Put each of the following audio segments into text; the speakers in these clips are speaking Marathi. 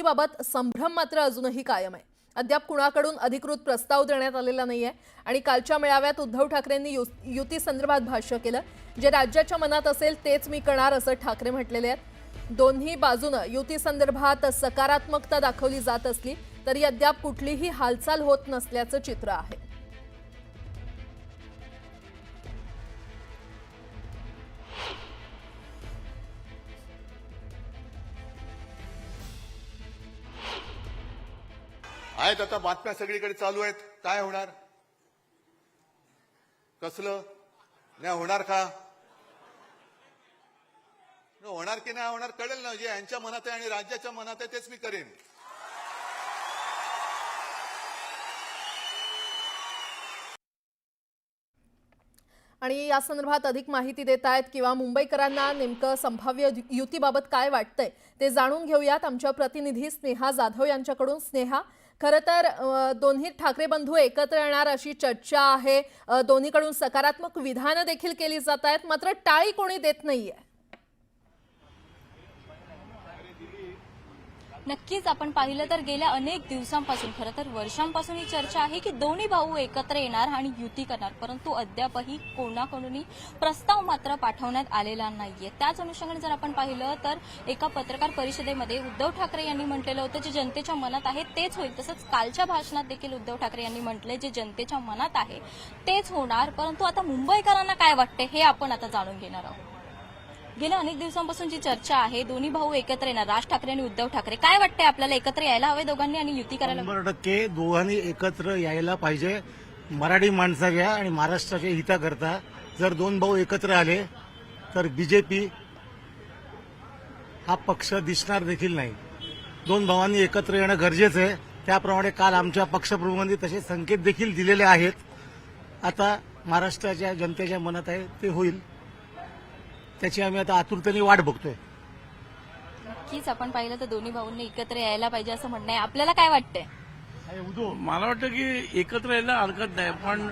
युतीबाबत संभ्रम मात्र अजूनही कायम आहे। अद्याप कुणाकडून अधिकृत प्रस्ताव देण्यात आलेला नाहीये आणि कालच्या मेळाव्यात उद्धव ठाकरेंनी युती संदर्भात भाष्य केलं। जे राज्याच्या मनात असेल तेच मी करणार असं ठाकरे म्हटलेले आहेत। दोन्ही बाजूने युती संदर्भात सकारात्मकता दाखवली जात असली तरी अद्याप कुठलीही हालचाल होत नसल्याचं चित्र आहे। आहेत आता बातम्या सगळीकडे चालू आहेत। काय होणार, कसलं नाही होणार का, होणार की नाही होणार कळेल ना। जे यांच्या मनात आहे आणि राज्याच्या मनात आहे तेच मी करेन। आणि या संदर्भात अधिक माहिती देत आहेत किंवा मुंबईकरांना नेमकं संभाव्य युतीबाबत काय वाटतंय ते जाणून घेऊयात आमच्या प्रतिनिधी स्नेहा जाधव यांच्याकडून। स्नेहा, खरं तर दोन्ही ठाकरे बंधू एकत्र येणार अशी चर्चा आहे, दोन्हीकडून सकारात्मक विधानं देखील केली जात आहेत, मात्र टाळी कोणी देत नाहीये। नक्कीच आपण पाहिलं तर गेल्या अनेक दिवसांपासून, खरं तर वर्षांपासून ही चर्चा आहे की दोन्ही भाऊ एकत्र येणार आणि युती करणार, परंतु अद्यापही कोणाकडूनही प्रस्ताव मात्र पाठवण्यात आलेला नाहीये। त्याच अनुषंगाने जर आपण पाहिलं तर एका पत्रकार परिषदेमध्ये उद्धव ठाकरे यांनी म्हटलेलं होतं जे जनतेच्या मनात आहे तेच होईल। तसंच कालच्या भाषणात देखील उद्धव ठाकरे यांनी म्हटले जे जनतेच्या मनात आहे तेच होणार, परंतु आता मुंबईकरांना काय वाटते हे आपण आता जाणून घेणार आहोत। गेल्या अनेक दिवसांपासून जी चर्चा आहे दोन्ही भाऊ एकत्र येणार, राज ठाकरे आणि उद्धव ठाकरे, काय वाटतंय आपल्याला एकत्र यायला हवे दोघांनी आणि युती करायला? 100% दोघांनी एकत्र यायला पाहिजे। मराठी माणसाच्या आणि महाराष्ट्राच्या हिताकरता जर दोन भाऊ एकत्र आले तर बीजेपी हा पक्ष दिसणार देखील नाही। दोन भावांनी एकत्र येणं गरजेचं आहे। त्याप्रमाणे काल आमच्या पक्षप्रमुखांनी तसे संकेत देखील दिलेले आहेत। आता महाराष्ट्राच्या जनतेच्या मनात आहे ते होईल, त्याची आम्ही आता आतुरतेने वाट बघतोय। नक्कीच आपण पाहिलं तर दोन्ही भाऊंनी एकत्र यायला पाहिजे असं म्हणणं आहे, आपल्याला काय वाटतंय? मला वाटतं की एकत्र यायला हरकत नाही, पण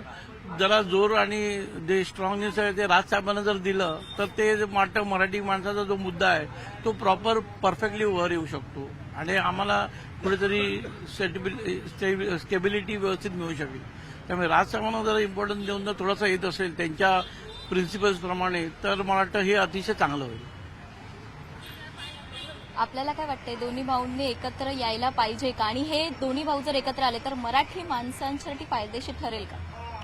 जरा जोर आणि जे स्ट्रॉंगनेस आहे ते राजसाहेबांना जर दिलं तर ते वाटतं मराठी माणसाचा जो मुद्दा आहे तो प्रॉपर परफेक्टली वर येऊ शकतो आणि आम्हाला कुठेतरी स्टेबिलिटी व्यवस्थित मिळू शकेल। त्यामुळे राजसाहेबांना जर इम्पॉर्टन्स देऊन जर थोडासा येत असेल त्यांच्या प्रिन्सिपल्स प्रमाणे तर मला वाटतं हे अतिशय चांगलं होईल। आपल्याला काय वाटतंय दोन्ही भाऊंनी एकत्र यायला पाहिजे का, आणि हे दोन्ही भाऊ जर एकत्र आले तर मराठी माणसांसाठी फायदेशीर ठरेल का?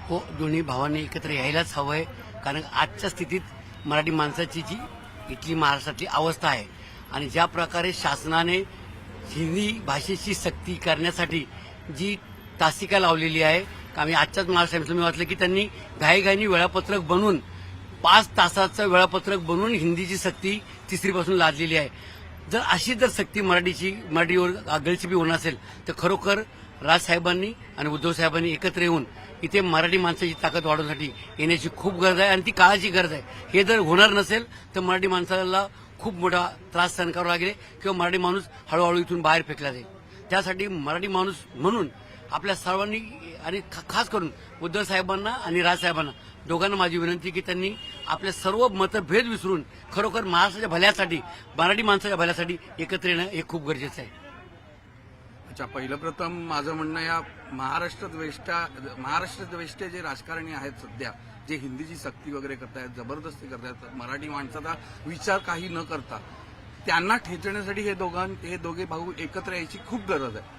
हो, दोन्ही भावांनी एकत्र यायलाच हवंय, कारण आजच्या स्थितीत मराठी माणसाची जी इथली महाराष्ट्रातली अवस्था आहे आणि ज्या प्रकारे शासनाने हिंदी भाषेची सक्ती करण्यासाठी जी तासिका लावलेली आहे, आम्ही आजच्याच महाराष्ट्र मी वाचलं की त्यांनी घाईघाईनी वेळापत्रक बनवून 5 तासाचं वेळापत्रक बनवून हिंदीची सक्ती तिसरीपासून लादलेली आहे। जर अशी जर सक्ती मराठीवर गळचिपी होणार असेल तर खरोखर राजसाहेबांनी आणि उद्धव साहेबांनी एकत्र येऊन इथे मराठी माणसाची ताकद वाढवण्यासाठी येण्याची खूप गरज आहे आणि ती काळाची गरज आहे। हे जर होणार नसेल तर मराठी माणसाला खूप मोठा त्रास सहन करावा लागेल किंवा मराठी माणूस हळूहळू इथून बाहेर फेकला जाईल। त्यासाठी मराठी माणूस म्हणून आपल्या सर्वांनी आणि खास करून उद्धव साहेबांना आणि राजसाहेबांना दोघांना माझी विनंती की त्यांनी आपले सर्व मतभेद विसरून खरोखर महाराष्ट्राच्या भल्यासाठी मराठी माणसाच्या भल्यासाठी एकत्र येणं हे खूप गरजेचं आहे। अच्छा, पहिलं प्रथम माझं म्हणणं या महाराष्ट्रात वेष्टे जे राजकारणी आहेत सध्या, जे हिंदीची सक्ती वगैरे करतायत, जबरदस्ती करतायत, मराठी माणसाचा विचार काही न करता त्यांना ठेचण्यासाठी हे दोघे भाऊ एकत्र यायची खूप गरज आहे।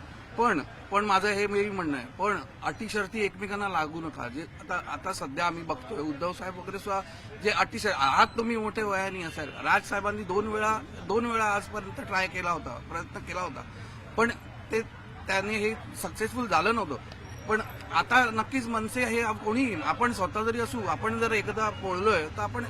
पण माझं हे मी म्हणणं आहे, पण अटी शर्ती एकमेकांना लागू नका। जे आता सध्या आम्ही बघतोय उद्धव साहेब वगैरे सुद्धा जे अटी आज तुम्ही मोठे वयाने असाल, राजसाहेबांनी दोन वेळा आजपर्यंत ट्राय केला होता, प्रयत्न केला होता, पण त्याने हे सक्सेसफुल झालं नव्हतं। पण आता नक्कीच मनसे हे कोणी, आपण स्वतः जरी असू, आपण जर एकदा बोललोय तर आपण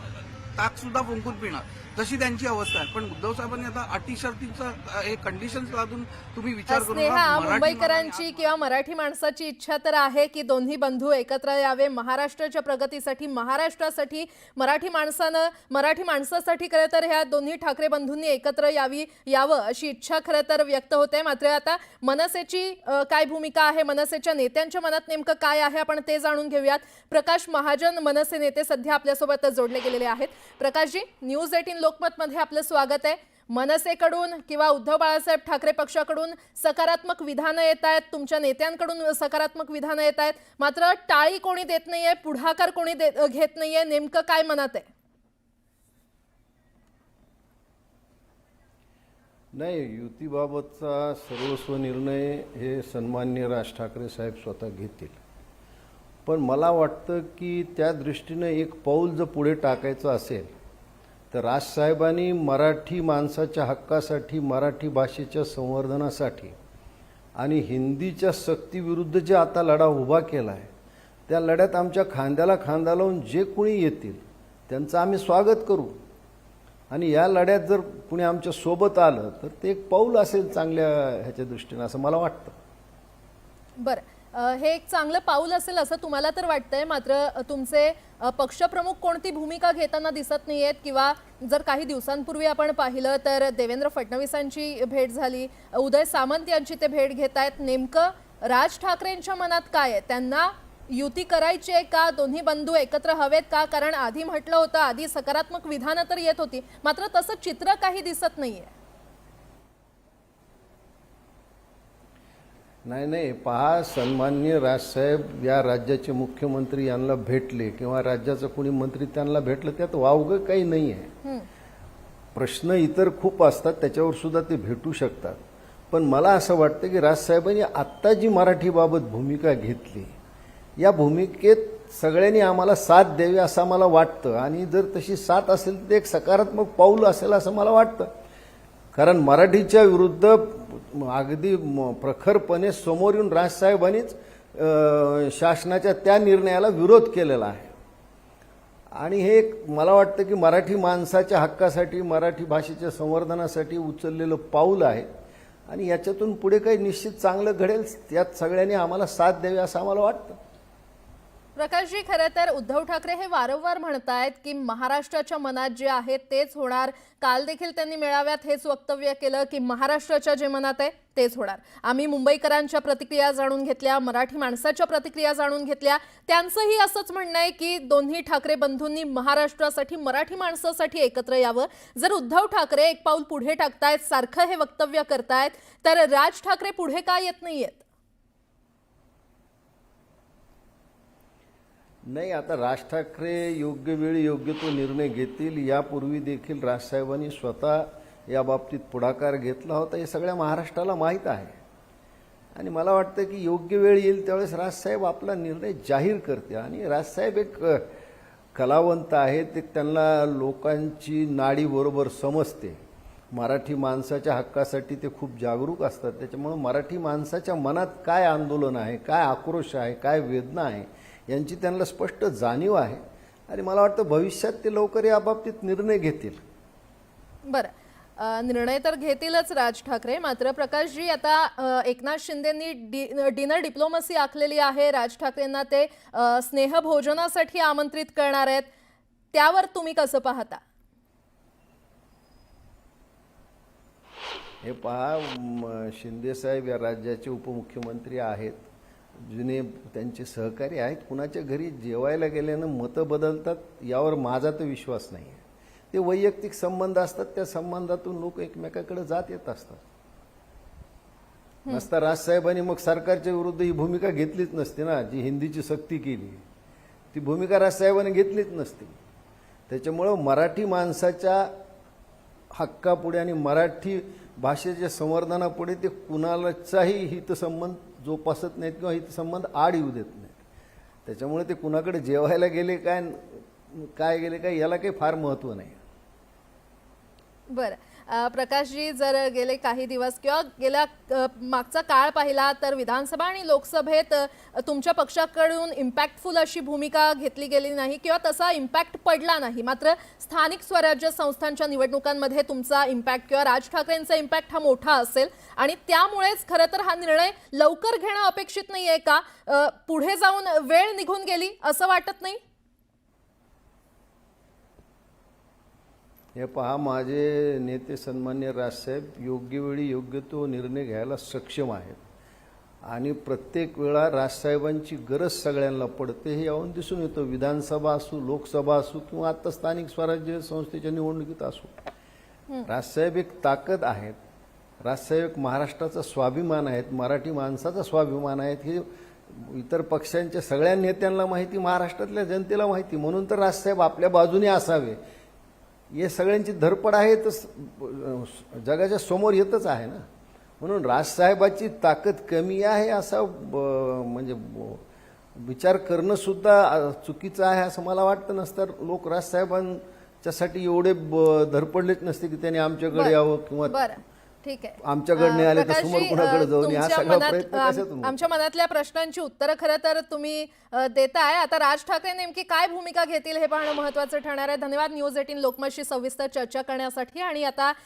ताक सुद्धा फुंकून पिणार, तशी त्यांची अवस्था आहे। पण उद्धव साहेबांनी आता अटी शर्तीचं हे कंडिशन्स लादून तुम्ही विचार करू नका। मुंबईकरांची किंवा मराठी माणसाची इच्छा तर आहे की दोन्ही बंधू एकत्र यावे महाराष्ट्राच्या प्रगतीसाठी, महाराष्ट्रासाठी, मराठी माणसासाठी। खरं तर ह्या दोन्ही ठाकरे बंधूंनी एकत्र यावं अशी इच्छा खरं तर व्यक्त होते। मात्र आता मनसेची काय भूमिका आहे, मनसेच्या नेत्यांच्या मनात नेमकं काय आहे आपण ते जाणून घेऊयात। प्रकाश महाजन मनसे नेते सध्या आपल्यासोबत जोडले गेलेले आहेत। प्रकाशजी, न्यूज 18 लोकमत मध्ये आपलं स्वागत आहे। मनसेकडून किंवा उद्धव बाळासाहेब ठाकरे पक्षाकडून सकारात्मक विधानं येत आहेत, तुमच्या नेत्यांकडून सकारात्मक विधानं येत आहेत, मात्र टाळी कोणी देत नाहीये, पुढाकार कोणी घेत नाहीये, नेमकं काय मनात आहे? नाही, युतीबाबतचा सर्वस्व निर्णय हे सन्माननीय राज ठाकरे साहेब स्वतः घेतील. पण मला वाटतं की त्या दृष्टीनं एक पाऊल जर पुढे टाकायचं असेल तर राजसाहेबांनी मराठी माणसाच्या हक्कासाठी, मराठी भाषेच्या संवर्धनासाठी आणि हिंदीच्या सक्तीविरुद्ध जे आता लढा उभा केला आहे, त्या लढ्यात आमच्या खांद्याला खांदा लावून जे कोणी येतील त्यांचं आम्ही स्वागत करू. आणि या लढ्यात जर कुणी आमच्या सोबत आलं तर ते एक पाऊल असेल चांगल्या ह्याच्या दृष्टीनं, असं मला वाटतं. बरं, हे एक चांगलं पाऊल असेल असं तुम्हाला तर वाटतंय, मात्र तुमचे पक्षप्रमुख कोणती भूमिका घेताना दिसत नाहीयेत. किंवा जर काही दिवसांपूर्वी आपण पाहिलं तर देवेंद्र फडणवीसांची भेट झाली, उदय सामंत यांची ते भेट घेत आहेत. नेमकं राज ठाकरेंच्या मनात काय आहे? त्यांना युती करायची आहे का? दोन्ही बंधू एकत्र हवेत का? कारण आधी म्हटलं होतं, आधी सकारात्मक विधानं तर येत होती, मात्र तसं चित्र काही दिसत नाहीये. नाही, पहा, सन्माननीय राजसाहेब या राज्याचे मुख्यमंत्री यांना भेटले किंवा राज्याचा कोणी मंत्री त्यांना भेटलं, त्यात वावगं काही नाही आहे. प्रश्न इतर खूप असतात, त्याच्यावर सुद्धा ते भेटू शकतात. पण मला असं वाटतं की राजसाहेबांनी आत्ता जी मराठीबाबत भूमिका घेतली, या भूमिकेत सगळ्यांनी आम्हाला साथ द्यावी असं मला वाटतं. आणि जर तशी साथ असेल तर एक सकारात्मक पाऊल असेल असं मला वाटतं. कारण मराठीच्या विरुद्ध अगदी प्रखरपणे समोर येऊन राजसाहेबांनीच शासनाच्या त्या निर्णयाला विरोध केलेला आहे. आणि हे एक मला वाटतं की मराठी माणसाच्या हक्कासाठी, मराठी भाषेच्या संवर्धनासाठी उचललेलं पाऊल आहे. आणि याच्यातून पुढे काही निश्चित चांगलं घडेल, त्यात सगळ्यांनी आम्हाला साथ द्यावी असं आम्हाला वाटतं. प्रकाशजी, खरं तर उद्धव ठाकरे हे वारंवार म्हणतायत की महाराष्ट्राच्या मनात जे आहे तेच होणार. काल देखील त्यांनी मेळाव्यात हेच वक्तव्य केलं की महाराष्ट्राच्या जे मनात आहे तेच होणार. आम्ही मुंबईकरांच्या प्रतिक्रिया जाणून घेतल्या, मराठी माणसाच्या प्रतिक्रिया जाणून घेतल्या. त्यांचंही असंच म्हणणं आहे की दोन्ही ठाकरे बंधूंनी महाराष्ट्रासाठी, मराठी माणसासाठी एकत्र यावं. जर उद्धव ठाकरे एक पाऊल पुढे टाकतायत, सारखं हे वक्तव्य करतायत, तर राज ठाकरे पुढे का येत नाहीयेत? नाही, आता राज ठाकरे योग्य वेळी योग्य तो निर्णय घेतील. यापूर्वी देखील राजसाहेबांनी स्वतः या बाबतीत पुढाकार घेतला होता, हे सगळ्या महाराष्ट्राला माहीत आहे. आणि मला वाटतं की योग्य वेळ येईल त्यावेळेस राजसाहेब आपला निर्णय जाहीर करते. आणि राजसाहेब एक कलावंत आहेत, त्यांना लोकांची नाडी बरोबर समजते. मराठी माणसाच्या हक्कासाठी ते खूप जागरूक असतात. त्याच्यामुळे मराठी माणसाच्या मनात काय आंदोलन आहे, काय आक्रोश आहे, काय वेदना आहे, यांची त्यांना स्पष्ट जाणीव आहे. आणि मला वाटतं भविष्यात ते लवकर या बाबतीत निर्णय घेतील. बरं, निर्णय तर घेतीलच राज ठाकरे. मात्र प्रकाशजी, आता एकनाथ शिंदेंनी डिनर डिप्लोमसी आखलेली आहे. राज ठाकरेंना ते स्नेहभोजनासाठी आमंत्रित करणार आहेत. त्यावर तुम्ही कसं पाहता? हे पहा, शिंदे साहेब या राज्याचे उपमुख्यमंत्री आहेत, जुने त्यांचे सहकारी आहेत. कुणाच्या घरी जेवायला गेल्यानं मतं बदलतात यावर माझा तर विश्वास नाही आहे. ते वैयक्तिक संबंध असतात, त्या संबंधातून लोक एकमेकाकडे जात येत असतात. नसता राजसाहेबांनी मग सरकारच्या विरुद्ध ही भूमिका घेतलीच नसती ना, जी हिंदीची सक्ती केली ती भूमिका राजसाहेबांनी घेतलीच नसती. त्याच्यामुळं मराठी माणसाच्या हक्कापुढे आणि मराठी भाषेच्या संवर्धनापुढे ते कुणालाचाही हितसंबंध जोपासत नाहीत किंवा हितसंबंध आड येऊ देत नाहीत. त्याच्यामुळे ते कुणाकडे जेवायला गेले काय गेले काय याला काही फार महत्त्व नाही. बरं, प्रकाशजी, जर गेले काही दिवस किंवा गेल्या मागचा काळ पाहिला तर विधानसभा आणि लोकसभेत तुमच्या पक्षाकडून इम्पॅक्टफुल अशी भूमिका घेतली गेली नाही किंवा तसा इम्पॅक्ट पडला नाही. मात्र स्थानिक स्वराज्य संस्थांच्या निवडणुकांमध्ये तुमचा इम्पॅक्ट किंवा राज ठाकरेंचा इम्पॅक्ट हा मोठा असेल आणि त्यामुळेच खरं तर हा निर्णय लवकर घेणं अपेक्षित नाहीये का? पुढे जाऊन वेळ निघून गेली असं वाटत नाही? हे पहा, माझे नेते सन्मान्य राजसाहेब योग्य वेळी योग्य तो निर्णय घ्यायला सक्षम आहेत. आणि प्रत्येक वेळा राजसाहेबांची गरज सगळ्यांना पडते, हे यावून दिसून येतं. विधानसभा असो, लोकसभा असो किंवा आता स्थानिक स्वराज्य संस्थेच्या निवडणुकीत असो, राजसाहेब एक ताकद आहेत, राजसाहेब एक महाराष्ट्राचा स्वाभिमान आहेत, मराठी माणसाचा स्वाभिमान आहेत. हे इतर पक्षांच्या सगळ्या नेत्यांना माहिती, महाराष्ट्रातल्या जनतेला माहिती. म्हणून तर राजसाहेब आपल्या बाजूने असावे हे सगळ्यांची धडपड आहे, तर जगाच्या समोर येतच आहे ना. म्हणून राजसाहेबाची ताकद कमी आहे असा म्हणजे विचार करणं सुद्धा चुकीचं आहे असं मला वाटतं. नसतं लोक राजसाहेबांच्यासाठी एवढे धडपडलेच नसते की त्यांनी आमच्याकडे यावं किंवा बरं, ठीक आहे. आमच्याकडे नाही आले तर प्रकाशजी, समोर कुणाकडे जाऊन हा तुमच्या सगळा मनात- प्रयत्न कशातून? आमच्या मनातल्या प्रश्नांची उत्तरं खरं तर तुम्ही देताय. आता राज ठाकरे नेमकी काय भूमिका घेतील हे पाहणं महत्त्वाचं ठरणार आहे. धन्यवाद न्यूज 18 लोकमतशी सविस्तर चर्चा करण्यासाठी. आणि आता